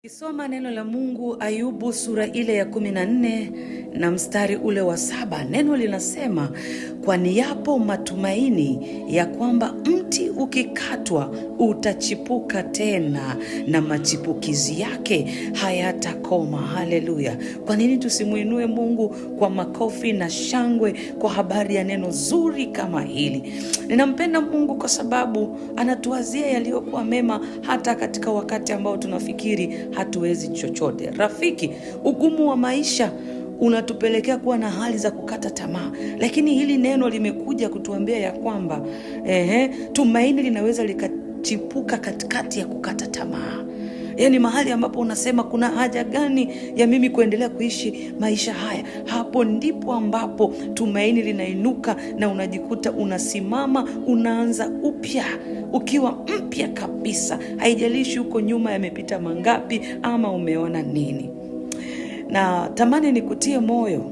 Kisoma neno la Mungu Ayubu sura ile ya 14 na mstari ule wa 7, neno linasema, kwani yapo matumaini ya kwamba mti ukikatwa utachipuka tena na machipukizi yake hayatakoma. Haleluya! Kwa nini tusimuinue Mungu kwa makofi na shangwe kwa habari ya neno zuri kama hili? Ninampenda Mungu kwa sababu anatuwazia yaliyokuwa mema hata katika wakati ambao tunafikiri hatuwezi chochote. Rafiki, ugumu wa maisha unatupelekea kuwa na hali za kukata tamaa, lakini hili neno limekuja kutuambia ya kwamba tumaini linaweza likachipuka katikati ya kukata tamaa. Yaani mahali ambapo unasema kuna haja gani ya mimi kuendelea kuishi maisha haya, hapo ndipo ambapo tumaini linainuka na unajikuta unasimama, unaanza upya ukiwa mpya kabisa. Haijalishi huko nyuma yamepita mangapi ama umeona nini. Na tamani nikutie moyo,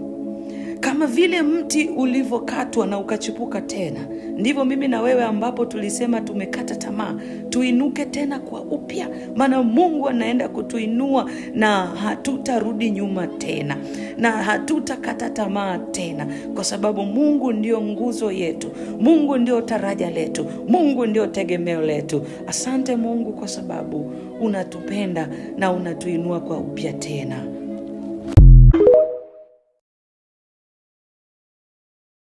kama vile mti ulivokatwa na ukachipuka tena, ndivyo mimi na wewe ambapo tulisema tumekata tamaa, tuinuke tena kwa upya. Maana Mungu anaenda kutuinua na hatutarudi nyuma tena, na hatutakata tamaa tena, kwa sababu Mungu ndio nguzo yetu, Mungu ndio taraja letu, Mungu ndio tegemeo letu. Asante Mungu kwa sababu unatupenda na unatuinua kwa upya tena.